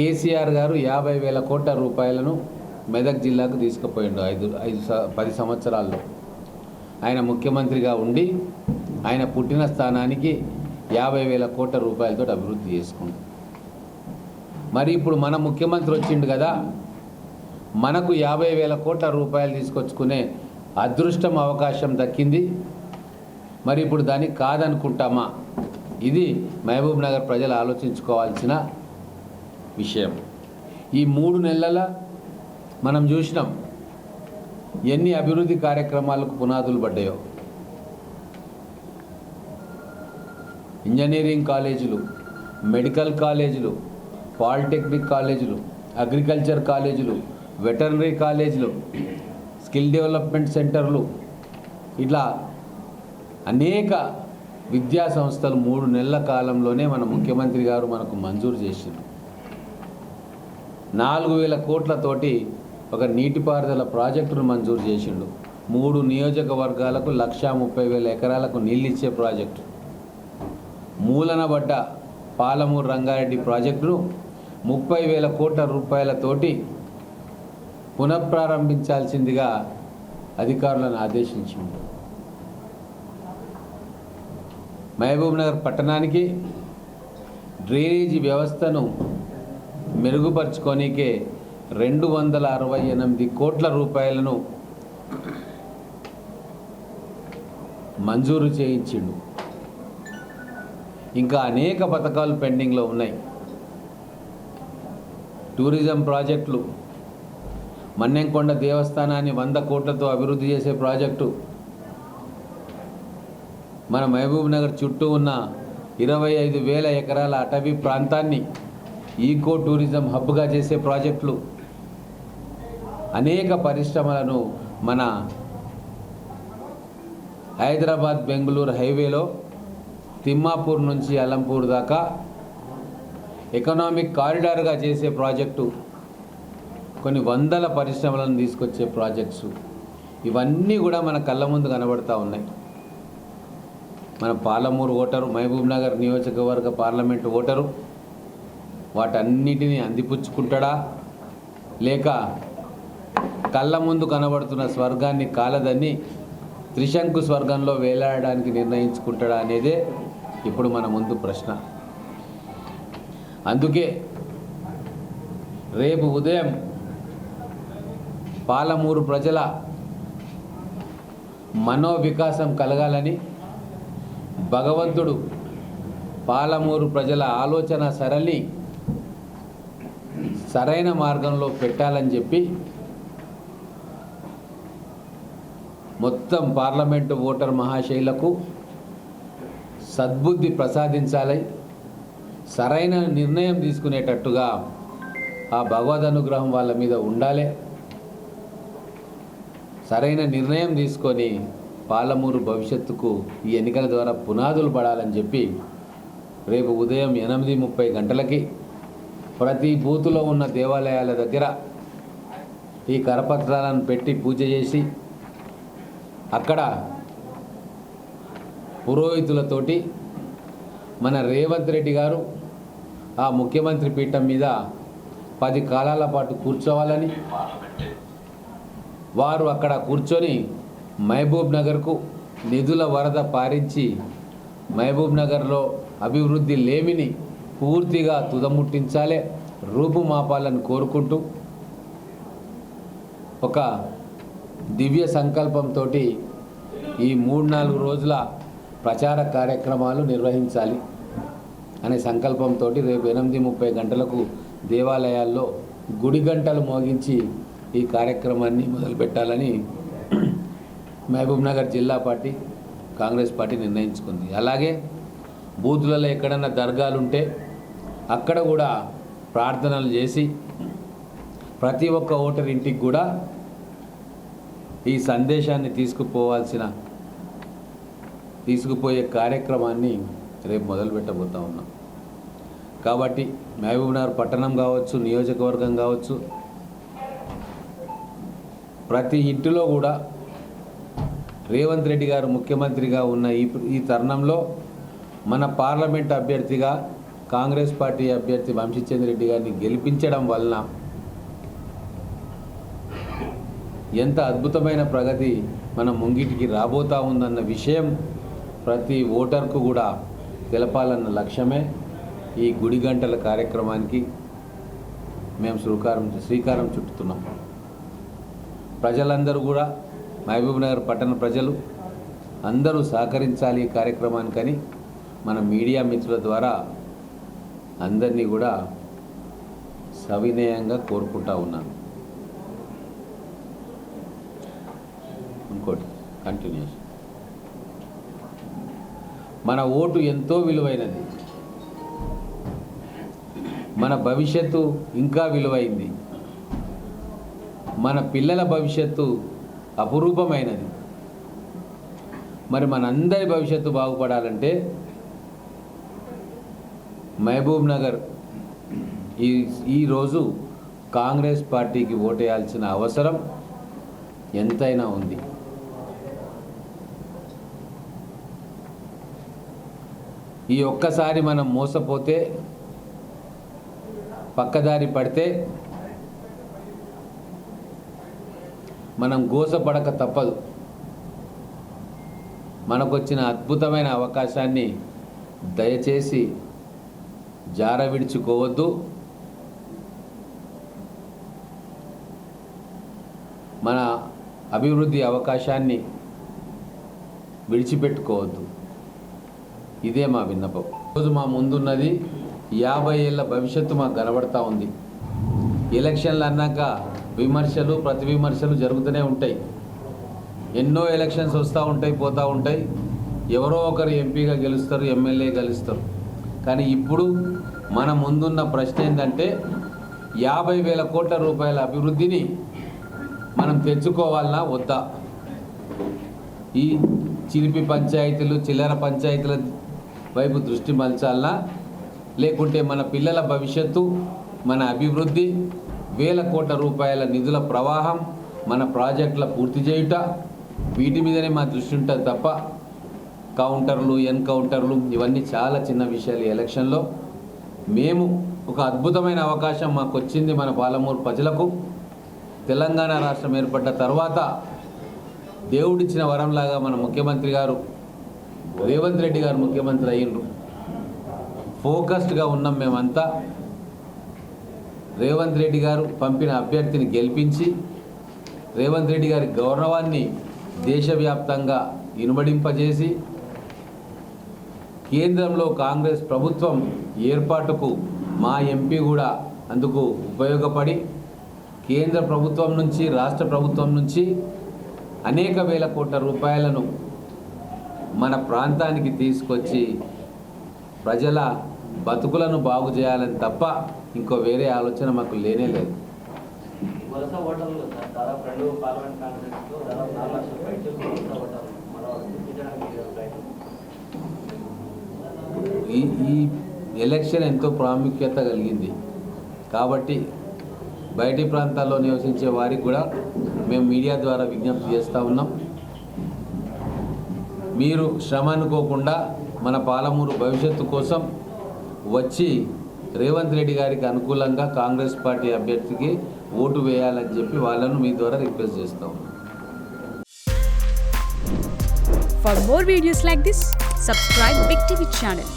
కేసీఆర్ గారు 50,000 కోట్ల రూపాయలను మెదక్ జిల్లాకు తీసుకుపోయిండు 10 సంవత్సరాల్లో. ఆయన ముఖ్యమంత్రిగా ఉండి ఆయన పుట్టిన స్థానానికి 50,000 కోట్ల రూపాయలతో అభివృద్ధి చేసుకుంది. మరి ఇప్పుడు మన ముఖ్యమంత్రి వచ్చిండు కదా, మనకు 50,000 కోట్ల రూపాయలు తీసుకొచ్చుకునే అదృష్టం అవకాశం దక్కింది. మరి ఇప్పుడు దాన్ని కాదనుకుంటామా? ఇది మహబూబ్ నగర్ ప్రజలు ఆలోచించుకోవాల్సిన విషయం. ఈ 3 నెలల మనం చూసినాం ఎన్ని అభివృద్ధి కార్యక్రమాలకు పునాదులు పడ్డాయో. ఇంజనీరింగ్ కాలేజీలు, మెడికల్ కాలేజీలు, పాలిటెక్నిక్ కాలేజీలు, అగ్రికల్చర్ కాలేజీలు, వెటర్నరీ కాలేజీలు, స్కిల్ డెవలప్మెంట్ సెంటర్లు, ఇట్లా అనేక విద్యా సంస్థలు 3 నెలల కాలంలోనే మన ముఖ్యమంత్రి గారు మనకు మంజూరు చేసిండు. 4,000 కోట్లతోటి ఒక నీటిపారుదల ప్రాజెక్టును మంజూరు చేసిండు. 3 నియోజకవర్గాలకు 130,000 ఎకరాలకు నీళ్ళు ఇచ్చే ప్రాజెక్టు. మూలనబడ్డ పాలమూరు రంగారెడ్డి ప్రాజెక్టును 30,000 కోట్ల రూపాయలతోటి పునఃప్రారంభించాల్సిందిగా అధికారులను ఆదేశించింది. మహబూబ్ నగర్ పట్టణానికి డ్రైనేజీ వ్యవస్థను మెరుగుపరుచుకోనికే 268 కోట్ల రూపాయలను మంజూరు చేయించిండు. ఇంకా అనేక పథకాలు పెండింగ్లో ఉన్నాయి. టూరిజం ప్రాజెక్టులు, మన్నెంకొండ దేవస్థానాన్ని 100 కోట్లతో అభివృద్ధి చేసే ప్రాజెక్టు, మన మహబూబ్ నగర్ చుట్టూ ఉన్న 25,000 ఎకరాల అటవీ ప్రాంతాన్ని ఈకో టూరిజం హబ్గా చేసే ప్రాజెక్టులు, అనేక పరిశ్రమలను మన హైదరాబాద్ బెంగళూరు హైవేలో తిమ్మాపూర్ నుంచి అలంపూర్ దాకా ఎకనామిక్ కారిడార్గా చేసే ప్రాజెక్టు, కొన్ని వందల పరిశ్రమలను తీసుకొచ్చే ప్రాజెక్ట్స్, ఇవన్నీ కూడా మన కళ్ళ ముందు కనబడతా ఉన్నాయి. మన పాలమూరు ఓటరు, మహబూబ్ నగర్ నియోజకవర్గ పార్లమెంటు ఓటరు వాటన్నిటినీ అందిపుచ్చుకుంటాడా, లేక కళ్ళ ముందు కనబడుతున్న స్వర్గాన్ని కాలదని త్రిశంకు స్వర్గంలో వేలాడడానికి నిర్ణయించుకుంటాడా అనేదే ఇప్పుడు మన ముందు ప్రశ్న. అందుకే రేపు ఉదయం పాలమూరు ప్రజల మనోవికాసం కలగాలని భగవంతుడు పాలమూరు ప్రజల ఆలోచన సరళి సరైన మార్గంలో పెట్టాలని చెప్పి మొత్తం పార్లమెంటు ఓటర్ మహాశైలకు సద్బుద్ధి ప్రసాదించాలి, సరైన నిర్ణయం తీసుకునేటట్టుగా ఆ భగవద్ అనుగ్రహం వాళ్ళ మీద ఉండాలి. సరైన నిర్ణయం తీసుకొని పాలమూరు భవిష్యత్తుకు ఈ ఎన్నికల ద్వారా పునాదులు పడాలని చెప్పి రేపు ఉదయం 8:30 గంటలకి ప్రతి బూతులో ఉన్న దేవాలయాల దగ్గర ఈ కరపత్రాలను పెట్టి పూజ చేసి అక్కడ పురోహితులతోటి మన రేవంత్ రెడ్డి గారు ఆ ముఖ్యమంత్రి పీఠం మీద 10 కాలాల పాటు కూర్చోవాలని, వారు అక్కడ కూర్చొని మహబూబ్ నగర్కు నిధుల వరద పారించి మహబూబ్ నగర్లో అభివృద్ధి లేమిని పూర్తిగా తుదముట్టించాలి, రూపుమాపాలని కోరుకుంటూ ఒక దివ్య సంకల్పంతో ఈ 3-4 రోజుల ప్రచార కార్యక్రమాలు నిర్వహించాలి అనే సంకల్పంతో రేపు 8:30 గంటలకు దేవాలయాల్లో గుడి గంటలు మోగించి ఈ కార్యక్రమాన్ని మొదలుపెట్టాలని మహబూబ్ నగర్ జిల్లా పార్టీ కాంగ్రెస్ పార్టీ నిర్ణయించుకుంది. అలాగే బూతులలో ఎక్కడన్నా దర్గాలుంటే అక్కడ కూడా ప్రార్థనలు చేసి ప్రతి ఒక్క ఓటర్ ఇంటికి కూడా ఈ సందేశాన్ని తీసుకుపోయే కార్యక్రమాన్ని రేపు మొదలు పెట్టబోతా ఉన్నాం. కాబట్టి మహబూబ్ నగర్ పట్టణం కావచ్చు, నియోజకవర్గం కావచ్చు, ప్రతి ఇంటిలో కూడా రేవంత్ రెడ్డి గారు ముఖ్యమంత్రిగా ఉన్న ఈ తరుణంలో మన పార్లమెంట్ అభ్యర్థిగా కాంగ్రెస్ పార్టీ అభ్యర్థి వంశీచంద్ర రెడ్డి గారిని గెలిపించడం వలన ఎంత అద్భుతమైన ప్రగతి మన ముంగిటికి రాబోతా ఉందన్న విషయం ప్రతి ఓటర్కు కూడా తెలపాలన్న లక్ష్యమే ఈ గుడి గంటల కార్యక్రమానికి మేము శ్రీకారం చుట్టుతున్నాం. ప్రజలందరూ కూడా మహబూబ్నగర్ పట్టణ ప్రజలు అందరూ సహకరించాలి ఈ కార్యక్రమానికని మన మీడియా మిత్రుల ద్వారా అందరినీ కూడా సవినయంగా కోరుకుంటా ఉన్నాను. ఇంకోటి కంటిన్యూస్, మన ఓటు ఎంతో విలువైనది, మన భవిష్యత్తు ఇంకా విలువైంది, మన పిల్లల భవిష్యత్తు అపురూపమైనది. మరి మనందరి భవిష్యత్తు బాగుపడాలంటే మహబూబ్నగర్ ఈరోజు కాంగ్రెస్ పార్టీకి ఓటేయాల్సిన అవసరం ఎంతైనా ఉంది. ఈ ఒక్కసారి మనం మోసపోతే, పక్కదారి పడితే మనం గోసపడక తప్పదు. మనకొచ్చిన అద్భుతమైన అవకాశాన్ని దయచేసి జార విడుచుకోవద్దు. మన అభివృద్ధి అవకాశాన్ని విడిచిపెట్టుకోవద్దు. ఇదే మా విన్నపం. ఈరోజు మా ముందున్నది 50 ఏళ్ళ భవిష్యత్తు మాకు కనబడతా ఉంది. ఎలక్షన్లు అన్నాక విమర్శలు ప్రతి విమర్శలు జరుగుతూనే ఉంటాయి. ఎన్నో ఎలక్షన్స్ వస్తూ ఉంటాయి, పోతూ ఉంటాయి. ఎవరో ఒకరు ఎంపీగా గెలుస్తారు, ఎమ్మెల్యే గెలుస్తారు. కానీ ఇప్పుడు మన ముందున్న ప్రశ్న ఏంటంటే 50,000 కోట్ల రూపాయల అభివృద్ధిని మనం తెచ్చుకోవాలన్నా వద్దా? ఈ చిలిపి పంచాయతీలు, చిల్లర పంచాయతీల వైపు దృష్టి మలచాలనా, లేకుంటే మన పిల్లల భవిష్యత్తు, మన అభివృద్ధి, 1,000 కోట్ల రూపాయల నిధుల ప్రవాహం, మన ప్రాజెక్టుల పూర్తి చేయుట, వీటి మీదనే మా దృష్టి ఉంటుంది తప్ప కౌంటర్లు, ఎన్కౌంటర్లు ఇవన్నీ చాలా చిన్న విషయాలు. ఎలక్షన్లో మేము ఒక అద్భుతమైన అవకాశం మాకు వచ్చింది. మన పాలమూరు ప్రజలకు తెలంగాణ రాష్ట్రం ఏర్పడ్డ తర్వాత దేవుడిచ్చిన వరంలాగా మన ముఖ్యమంత్రి గారు రేవంత్ రెడ్డి గారు ముఖ్యమంత్రి అయ్యిండ్రు. ఫోకస్డ్గా ఉన్నాం మేమంతా. రేవంత్ రెడ్డి గారు పంపిన అభ్యర్థిని గెలిపించి రేవంత్ రెడ్డి గారి గౌరవాన్ని దేశవ్యాప్తంగా ఇనుమడింపజేసి కేంద్రంలో కాంగ్రెస్ ప్రభుత్వం ఏర్పాటుకు మా ఎంపీ కూడా అందుకు ఉపయోగపడి కేంద్ర ప్రభుత్వం నుంచి, రాష్ట్ర ప్రభుత్వం నుంచి అనేక వేల కోట్ల రూపాయలను మన ప్రాంతానికి తీసుకొచ్చి ప్రజల బతుకులను బాగు చేయాలని తప్ప ఇంకో వేరే ఆలోచన మాకు లేనే లేదు. ఈ ఎలక్షన్ ఎంతో ప్రాముఖ్యత కలిగింది కాబట్టి బయటి ప్రాంతాల్లో నివసించే వారికి కూడా మేము మీడియా ద్వారా విజ్ఞప్తి చేస్తూ ఉన్నాం. మీరు శ్రమ అనుకోకుండా మన పాలమూరు భవిష్యత్తు కోసం వచ్చి రేవంత్ రెడ్డి గారికి అనుకూలంగా కాంగ్రెస్ పార్టీ అభ్యర్థికి ఓటు వేయాలని చెప్పి వాళ్ళను మీ ద్వారా రిక్వెస్ట్ చేస్తూ ఉన్నాం. For more videos like this, subscribe Big TV channel.